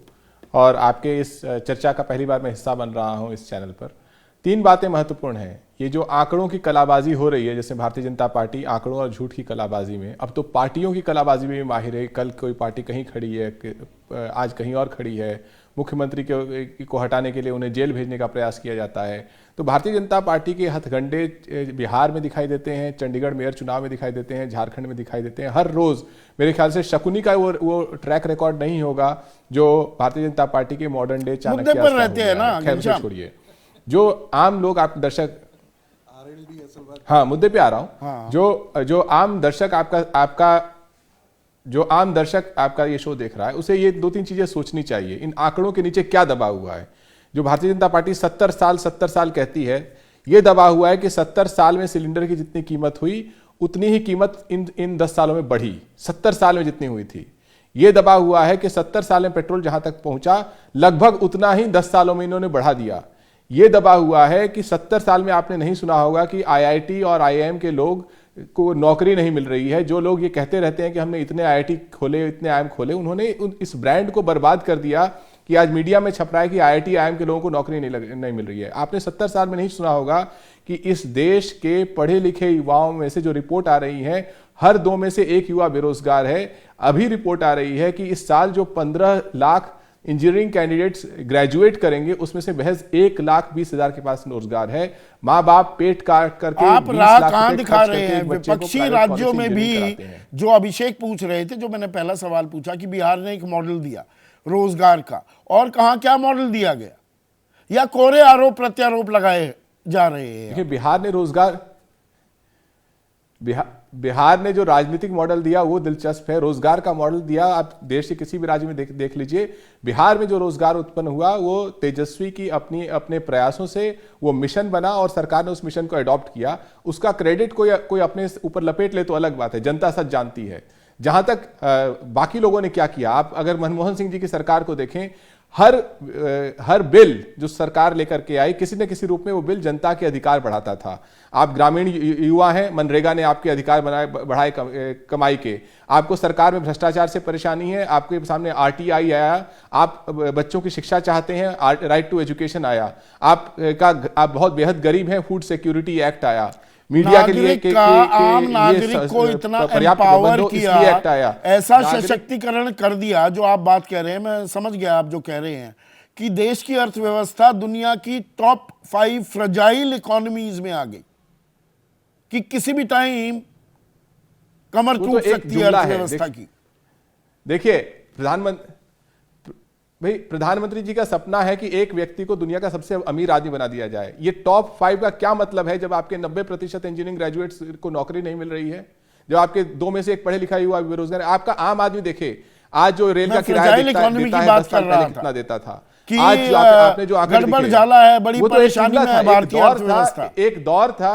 और आपके इस चर्चा का पहली बार मैं हिस्सा बन रहा हूं इस चैनल पर। 3 बातें महत्वपूर्ण हैं। ये जो आंकड़ों की कलाबाजी हो रही है, जैसे भारतीय जनता पार्टी आंकड़ों और झूठ की कलाबाजी में, अब तो पार्टियों की कलाबाजी में भी माहिर है। कल कोई पार्टी कहीं खड़ी है, आज कहीं और खड़ी है, मुख्यमंत्री को हटाने के लिए उन्हें जेल भेजने का प्रयास किया जाता है। तो भारतीय जनता पार्टी के हथगंडे बिहार में दिखाई देते हैं, चंडीगढ़ मेयर चुनाव में दिखाई देते हैं, झारखंड में दिखाई देते हैं। हर रोज मेरे ख्याल से शकुनी का वो ट्रैक रिकॉर्ड नहीं होगा जो भारतीय जनता पार्टी के मॉडर्न डे मुद्दे पर रहते हैं ना, खैर छोड़िए। जो आम लोग, आप दर्शक, हाँ मुद्दे पे आ रहा हूं। हाँ। जो आम दर्शक आपका ये शो देख रहा है, उसे ये 2-3 चीजें सोचनी चाहिए। इन आंकड़ों के नीचे क्या दबा हुआ है? जो भारतीय जनता पार्टी 70 साल कहती है, ये दबा हुआ है कि 70 साल में सिलेंडर की जितनी कीमत हुई, उतनी ही कीमत इन 10 सालों में बढ़ी। 70 साल में जितनी हुई थी, ये दबा हुआ है कि 70 साल में पेट्रोल जहां तक पहुंचा, लगभग उतना ही 10 सालों में इन्होंने बढ़ा दिया। ये दबा हुआ है कि 70 साल में आपने नहीं सुना होगा कि IIT और IIM के लोग को नौकरी नहीं मिल रही है। जो लोग ये कहते रहते हैं कि हमने इतने IIT खोले, इतने IIM खोले, उन्होंने इस ब्रांड को बर्बाद कर दिया कि आज मीडिया में छप रहा है कि IIT IIM के लोगों को नौकरी नहीं मिल रही है। आपने 70 साल में नहीं सुना होगा कि इस देश के पढ़े लिखे युवाओं में से जो रिपोर्ट आ रही है, हर 2 में से 1 युवा बेरोजगार है। अभी रिपोर्ट आ रही है कि इस साल जो 15 लाख इंजीनियरिंग कैंडिडेट्स ग्रेजुएट करेंगे, उसमें से महज 1,20,000 के पास रोजगार है। माँ बाप पेट काट करके आप 20 राह लाख कहां रुपए दिखा खर्च रहे करके हैं? एक बच्चे को विपक्षी प्राइवेट राज्यों कॉलेज से में भी, इंजीनियरिंग कराते हैं। जो अभिषेक पूछ रहे थे, जो मैंने पहला सवाल पूछा कि बिहार ने एक मॉडल दिया रोजगार का, और कहां क्या मॉडल दिया गया, या कोरे आरोप प्रत्यारोप लगाए जा रहे हैं? देखिए, बिहार ने जो राजनीतिक मॉडल दिया वो दिलचस्प है। रोजगार का मॉडल दिया, आप देश के किसी भी राज्य में देख लीजिए। बिहार में जो रोजगार उत्पन्न हुआ वो तेजस्वी की अपने प्रयासों से वो मिशन बना और सरकार ने उस मिशन को अडॉप्ट किया। उसका क्रेडिट कोई अपने ऊपर लपेट ले तो अलग बात है, जनता सच जानती है। जहां तक बाकी लोगों ने क्या किया, आप अगर मनमोहन सिंह जी की सरकार को देखें, हर बिल जो सरकार लेकर के आई, किसी न किसी रूप में वो बिल जनता के अधिकार बढ़ाता था। आप ग्रामीण युवा हैं, मनरेगा ने आपके अधिकार बढ़ाए कमाई के। आपको सरकार में भ्रष्टाचार से परेशानी है, आपके सामने RTI आया। आप बच्चों की शिक्षा चाहते हैं, राइट टू एजुकेशन आया। आप बहुत बेहद गरीब हैं, फूड सिक्योरिटी एक्ट आया। मीडिया के लिए आम नागरिक को इतना एम्पावर किया, ऐसा सशक्तिकरण कर दिया। जो आप बात कह रहे हैं, मैं समझ गया आप जो कह रहे हैं, कि देश की अर्थव्यवस्था दुनिया की टॉप 5 फ्रजाइल इकोनॉमीज में आ गई, कि किसी भी टाइम कमर टूट सकती है अर्थव्यवस्था की। देखिए, प्रधानमंत्री जी का सपना है कि एक व्यक्ति को दुनिया का सबसे अमीर आदमी बना दिया जाए। ये टॉप 5 का क्या मतलब है जब आपके 90% इंजीनियरिंग ग्रेजुएट्स को नौकरी नहीं मिल रही है, जब आपके 2 में से 1 पढ़े लिखा हुआ बेरोजगार है। आपका आम आदमी देखे, आज जो रेल का किराया देता है 10 साल पहले कितना देता था, आज जो आपने जो आंकड़े गड़बड़ झाला है, बड़ी परेशानी में है भारतीय अर्थव्यवस्था। एक दौर था,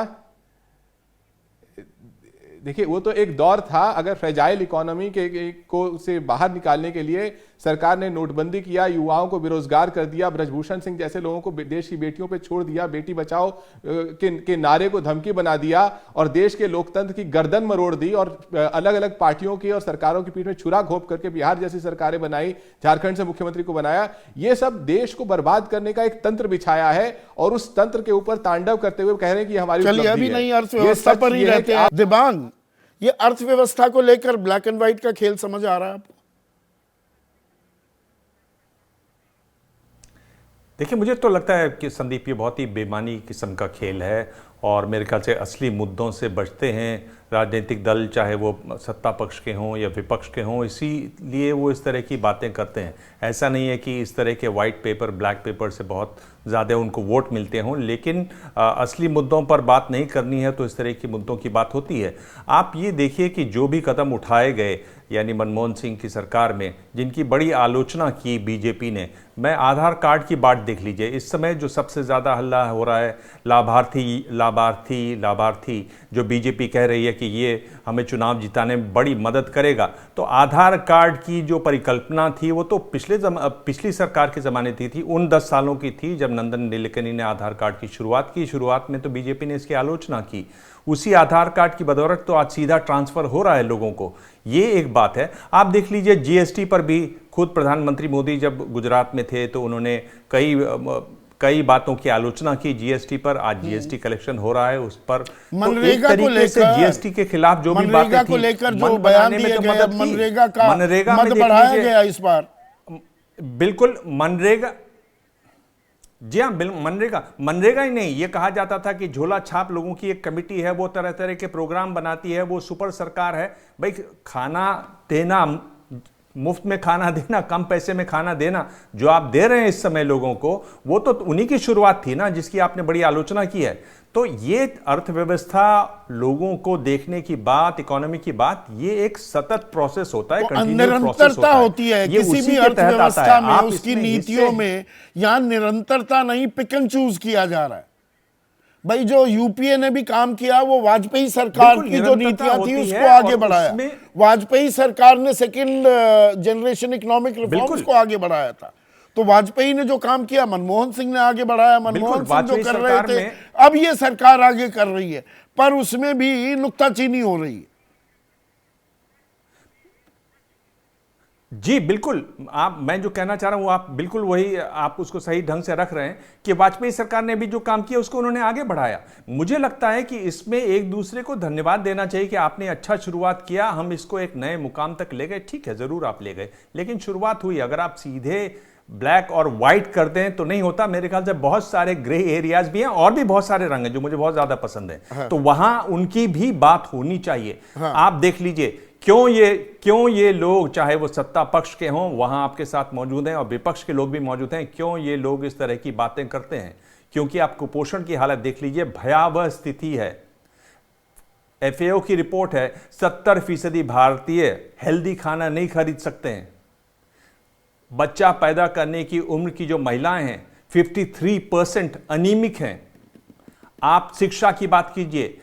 देखिए वो तो एक दौर था। अगर फ्रेजाइल इकोनॉमी को से बाहर निकालने के लिए सरकार ने नोटबंदी किया, युवाओं को बेरोजगार कर दिया, ब्रजभूषण सिंह जैसे लोगों को देश की बेटियों पे छोड़ दिया, बेटी बचाओ के नारे को धमकी बना दिया और देश के लोकतंत्र की गर्दन मरोड़ दी और अलग अलग पार्टियों की और सरकारों की पीठ में छुरा घोंप करके बिहार जैसी सरकारें बनाई, झारखंड से मुख्यमंत्री को बनाया। ये सब देश को बर्बाद करने का एक तंत्र बिछाया है और उस तंत्र के ऊपर तांडव करते हुए कह रहे हैं कि हमारी चलिए अभी नहीं अर्थव्यवस्था पर ही रहते हैं। दिबांग, ये अर्थव्यवस्था को लेकर ब्लैक एंड व्हाइट का खेल समझ आ रहा है आपको? देखिए, मुझे तो लगता है कि संदीप ये बहुत ही बेईमानी किस्म का खेल है और मेरे ख्याल से असली मुद्दों से बचते हैं राजनीतिक दल, चाहे वो सत्ता पक्ष के हों या विपक्ष के हों, इसीलिए वो इस तरह की बातें करते हैं। ऐसा नहीं है कि इस तरह के वाइट पेपर, ब्लैक पेपर से बहुत ज़्यादा उनको वोट मिलते हों, लेकिन असली मुद्दों पर बात नहीं करनी है तो इस तरह की मुद्दों की बात होती है। आप ये देखिए कि जो भी कदम उठाए गए, यानी मनमोहन सिंह की सरकार में जिनकी बड़ी आलोचना की बीजेपी ने, मैं आधार कार्ड की बात देख लीजिए। इस समय जो सबसे ज़्यादा हल्ला हो रहा है लाभार्थी लाभार्थी लाभार्थी, जो बीजेपी कह रही है कि ये हमें चुनाव जिताने में बड़ी मदद करेगा, तो आधार कार्ड की जो परिकल्पना थी वो तो पिछली सरकार के ज़माने की थी, उन 10 सालों की थी जब नंदन नीलेकनी ने आधार कार्ड की शुरुआत की। शुरुआत में तो बीजेपी ने इसकी आलोचना की। उसी आधार कार्ड की बदौलत तो आज सीधा ट्रांसफर हो रहा है लोगों को, ये एक बात है। आप देख लीजिए जीएसटी पर भी खुद प्रधानमंत्री मोदी जब गुजरात में थे तो उन्होंने कई बातों की आलोचना की जीएसटी पर। आज जीएसटी कलेक्शन हो रहा है उस पर। मनरेगा को लेकर जीएसटी के खिलाफ जो भी बातें थी, को लेकर जो बयान दिए गए, मनरेगा का मद बढ़ाया गया इस बार। बिल्कुल मनरेगा, जी हाँ, मनरेगा ही नहीं, ये कहा जाता था कि झोला छाप लोगों की एक कमेटी है, वो तरह तरह के प्रोग्राम बनाती है, वो सुपर सरकार है। भाई खाना देना, मुफ्त में खाना देना, कम पैसे में खाना देना, जो आप दे रहे हैं इस समय लोगों को, वो तो उन्हीं की शुरुआत थी ना, जिसकी आपने बड़ी आलोचना की है। तो ये अर्थव्यवस्था, लोगों को देखने की बात, इकोनॉमी की बात, ये एक सतत प्रोसेस होता है, तो निरंतरता होती है किसी भी अर्थव्यवस्था में, उसकी नीतियों में। यहां निरंतरता नहीं, पिक एंड चूज किया जा रहा है। भाई जो यूपीए ने भी काम किया, वो वाजपेयी सरकार की जो नीतियां थी उसको आगे बढ़ाया। वाजपेयी सरकार ने सेकंड जनरेशन इकोनॉमिक रिफॉर्म्स को आगे बढ़ाया था, तो वाजपेयी ने जो काम किया मनमोहन सिंह ने आगे बढ़ाया। मनमोहन सिंह जो कर रहे थे, अब ये सरकार आगे कर रही है, पर उसमें भी नुक्ताचीनी हो रही है। जी बिल्कुल, मैं जो कहना चाह रहा हूं, आप बिल्कुल वही, आप उसको सही ढंग से रख रहे हैं कि वाजपेयी सरकार ने भी जो काम किया उसको उन्होंने आगे बढ़ाया। मुझे लगता है कि इसमें एक दूसरे को धन्यवाद देना चाहिए कि आपने अच्छा शुरुआत किया, हम इसको एक नए मुकाम तक ले गए। ठीक है, जरूर आप ले गए, लेकिन शुरुआत हुई। अगर आप सीधे ब्लैक और व्हाइट करते हैं तो नहीं होता। मेरे ख्याल से बहुत सारे ग्रे एरियाज भी हैं और भी बहुत सारे रंग हैं जो मुझे बहुत ज्यादा पसंद है। हाँ। तो वहां उनकी भी बात होनी चाहिए। हाँ। आप देख लीजिए क्यों ये लोग, चाहे वो सत्ता पक्ष के हों, वहां आपके साथ मौजूद हैं, और विपक्ष के लोग भी मौजूद हैं, क्यों ये लोग इस तरह की बातें करते हैं? क्योंकि आप कुपोषण की हालत देख लीजिए, भयावह स्थिति है। FAO की रिपोर्ट है 70% भारतीय हेल्दी खाना नहीं खरीद सकते हैं। बच्चा पैदा करने की उम्र की जो महिलाएं हैं 53% अनीमिक हैं। आप शिक्षा की बात कीजिए,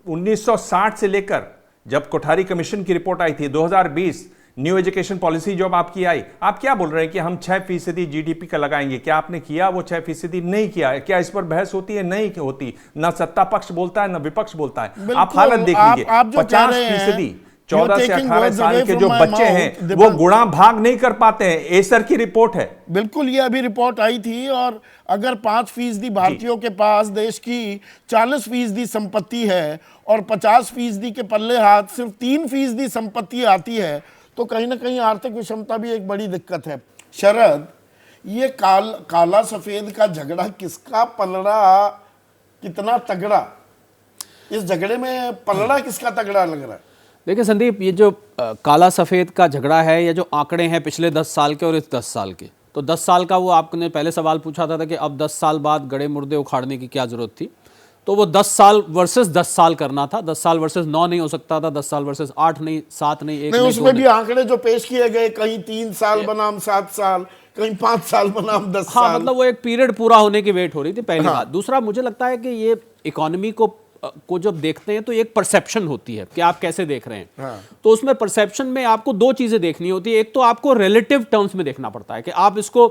1960 से लेकर जब कोठारी कमीशन की रिपोर्ट आई थी 2020, न्यू एजुकेशन पॉलिसी जब आपकी आई, आप क्या बोल रहे हैं कि हम 6% GDP का लगाएंगे? क्या आपने किया? वो 6% नहीं किया है। क्या इस पर बहस होती है? नहीं होती। ना सत्ता पक्ष बोलता है, ना विपक्ष बोलता है। आप हालत देख लीजिए, 50% 14 से 18 साल के जो बच्चे हैं वो गुणा भाग नहीं कर पाते हैं। एसर की रिपोर्ट है। बिल्कुल, ये अभी रिपोर्ट आई थी। और अगर 5% भारतीयों के पास देश की 40% संपत्ति है और 50% के पल्ले हाथ सिर्फ 3% संपत्ति आती है, तो कहीं ना कहीं आर्थिक विषमता भी एक बड़ी दिक्कत है। शरद, ये काला सफेद का झगड़ा किसका पलड़ा कितना तगड़ा, इस झगड़े में पलड़ा किसका तगड़ा लग रहा है? देखिए संदीप, ये जो काला सफ़ेद का झगड़ा है, ये जो आंकड़े हैं पिछले 10 साल के और इस 10 साल के, तो 10 साल का वो आपने पहले सवाल पूछा था कि अब 10 साल बाद गड़े मुर्दे उखाड़ने की क्या ज़रूरत थी, तो वो 10 साल वर्सेस 10 साल करना था। 10 साल वर्सेस 9 नहीं हो सकता था, 10 साल वर्सेस 8 नहीं, 7 नहीं, 1 नहीं। उसमें भी आंकड़े जो पेश किए गए, कहीं 3 साल बनाम 7 साल, कहीं 5 साल बनाम 10 साल। हाँ, मतलब वो एक पीरियड पूरा होने की वेट हो रही थी, पहली बात। दूसरा, मुझे लगता है कि ये इकोनॉमी को जब देखते हैं तो एक परसेप्शन होती है कि आप कैसे देख रहे हैं। हाँ। तो उसमें परसेप्शन में आपको 2 चीजें देखनी होती है। एक तो आपको रिलेटिव टर्म्स में देखना पड़ता है कि आप इसको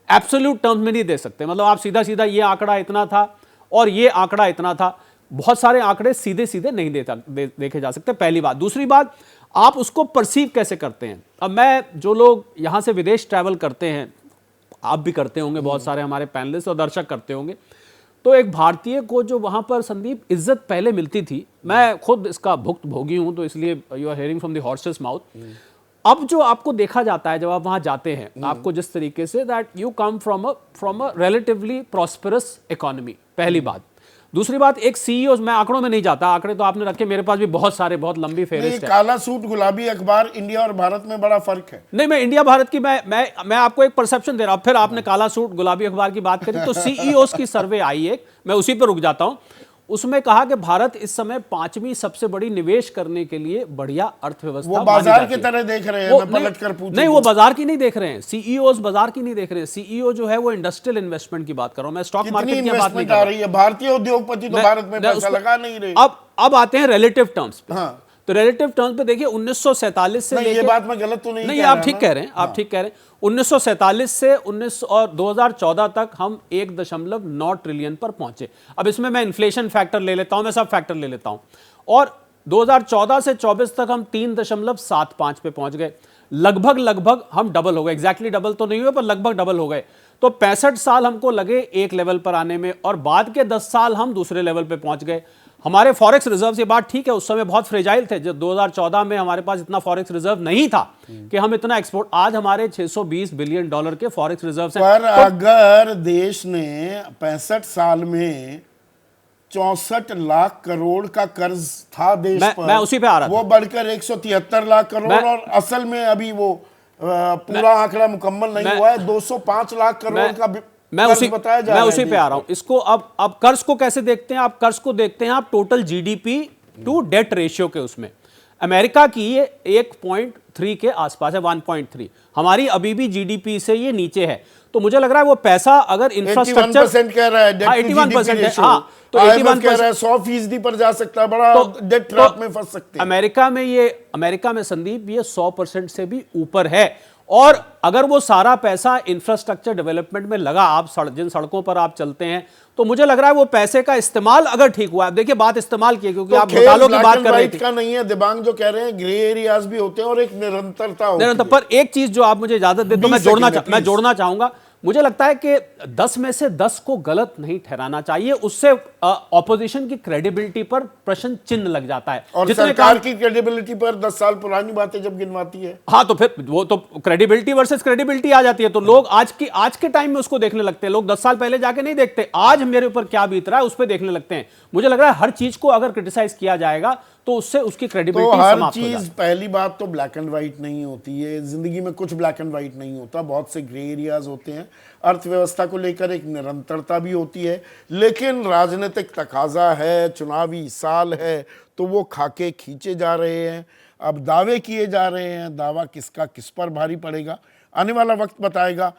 एब्सोल्यूट टर्म्स में नहीं देख सकते। मतलब आप सीधा सीधा ये आंकड़ा इतना था और ये आंकड़ा इतना था, बहुत सारे आंकड़े सीधे सीधे नहीं देखे जा सकते, पहली बात। दूसरी बात, आप उसको परसीव कैसे करते हैं। अब मैं, जो लोग यहां से विदेश ट्रैवल करते हैं, आप भी करते होंगे, बहुत सारे हमारे पैनलिस्ट और दर्शक करते होंगे, तो एक भारतीय को जो वहां पर संदीप इज्जत पहले मिलती थी, मैं खुद इसका भुक्त भोगी हूं, तो इसलिए you are hearing from the horse's mouth. अब जो आपको देखा जाता है जब आप वहां जाते हैं, आपको जिस तरीके say that you come from a relatively prosperous economy, पहली बात। दूसरी बात, एक सीईओ, मैं आंकड़ों में नहीं जाता, आंकड़े तो आपने रखे, मेरे पास भी बहुत सारे, बहुत लंबी नहीं, फेहरिस्त है। काला सूट गुलाबी अखबार, इंडिया और भारत में बड़ा फर्क है। नहीं, मैं इंडिया भारत की मैं आपको एक परसेप्शन दे रहा हूं। फिर आपने काला सूट गुलाबी अखबार की बात करी, तो सीईओस की सर्वे आई एक, मैं उसी पर रुक जाता हूं। उसमें कहा कि भारत इस समय 5वीं सबसे बड़ी निवेश करने के लिए बढ़िया अर्थव्यवस्था वो मानी बाजार जाती के है। तरह देख रहे हैं, वो मैं पलट कर पूछूं नहीं, तो। वो बाजार की नहीं देख रहे हैं, सीईओस बाजार की नहीं देख रहे हैं। सीईओ जो है वो इंडस्ट्रियल इन्वेस्टमेंट की बात कर रहा हूं मैं, स्टॉक कितनी मार्केट की बात नहीं इन्वेस्टमेंट कर आ रहा। रही है? भारतीय उद्योगपति तो भारत में पैसा लगा नहीं रहे। अब आते हैं रिलेटिव टर्म्स पे। हाँ। तो रिलेटिव टर्म्स पे देखिए 1947 से नहीं, ये लेके, बात मैं गलत तो नहीं नहीं, कह आप रहा ठीक ना? कह रहे हैं, आप ठीक कह रहे हैं। 1947 से 19 और 2014 तक हम 1.9 ट्रिलियन पर पहुंचे। अब इसमें मैं इन्फ्लेशन फैक्टर ले लेता हूं, मैं सब फैक्टर ले लेता हूं, और 2014 से 24 तक हम 3.75 पे पहुंच गए। लगभग हम डबल हो गए, एग्जैक्टली डबल तो नहीं हुए पर लगभग डबल हो गए। तो 65 साल हमको लगे एक लेवल पर आने में, और बाद के 10 साल हम दूसरे लेवल पे पहुंच गए। हमारे फॉरेक्स रिजर्व, ये बात ठीक है, उस समय बहुत फ्रेजाइल थे। जब 2014 में हमारे पास इतना फॉरेक्स रिजर्व नहीं था कि हम इतना एक्सपोर्ट, आज हमारे 620 बिलियन डॉलर के फॉरेक्स रिजर्व हैं। पर अगर देश ने 65 साल में 64 लाख करोड़ का कर्ज था देश पर, मैं उसी पे आ रहा था। वो बढ़कर 173 लाख करोड़, और असल में अभी वो पूरा आंकड़ा मुकम्मल नहीं हुआ है, 205 लाख करोड़ का मैं कर्ज उसी बताया जा मैं रहा है उसी पे देश आ रहा हूं। इसको अब कर्ज को कैसे देखते हैं आप? कर्ज को देखते हैं आप total GDP to debt ratio के उसमें। अमेरिका की ये 1.3 के आसपास है, 1.3। हमारी अभी भी जीडीपी से ये नीचे है। तो मुझे लग रहा है वो पैसा अगर इंफ्रास्ट्रक्चर 81% कह रहा है debt to 81% GDP है, ratio। हाँ, तो IMF 81% कह रहा है 100% पर जा सकता है, बड़ा डेट ट्रैप में फंस सकते हैं। अमेरिका में संदीप ये 100% से भी ऊपर है। और अगर वो सारा पैसा इंफ्रास्ट्रक्चर डेवलपमेंट में लगा, आप जिन सड़कों पर आप चलते हैं, तो मुझे लग रहा है वो पैसे का इस्तेमाल अगर ठीक हुआ है। देखिए बात इस्तेमाल की है, क्योंकि आप घोटालों की बात कर रहे थे। का नहीं है, दिबांग जो कह रहे हैं ग्रे एरियाज भी होते हैं और एक निरंतरता होती है। पर एक चीज जो आप मुझे इजाजत दे तो मैं जोड़ना चाहूंगा। मुझे लगता है कि 10 में से 10 को गलत नहीं ठहराना चाहिए, उससे ऑपोजिशन की क्रेडिबिलिटी पर प्रश्न चिन्ह लग जाता है। और सरकार की क्रेडिबिलिटी पर 10 साल पुरानी बातें जब गिनवाती है, हाँ, तो फिर वो तो क्रेडिबिलिटी वर्सेस क्रेडिबिलिटी आ जाती है। तो लोग आज के टाइम में उसको देखने लगते हैं। लोग 10 साल पहले जाके नहीं देखते, आज मेरे ऊपर क्या बीत रहा है उस पर देखने लगते हैं। मुझे लग रहा है हर चीज को अगर क्रिटिसाइज किया जाएगा तो उससे उसकी तो क्रेडिबिलिटी हर समाप्त हो चीज, जाती है। पहली बात तो ब्लैक एंड व्हाइट नहीं होती है जिंदगी में, कुछ ब्लैक एंड व्हाइट नहीं होता, बहुत से ग्रे एरियाज होते हैं। अर्थव्यवस्था को लेकर एक निरंतरता भी होती है, लेकिन राजनीतिक तकाजा है, चुनावी साल है, तो वो खाके खींचे जा रहे हैं। अब दावे किए जा रहे हैं, दावा किसका किस पर भारी पड़ेगा आने वाला वक्त बताएगा।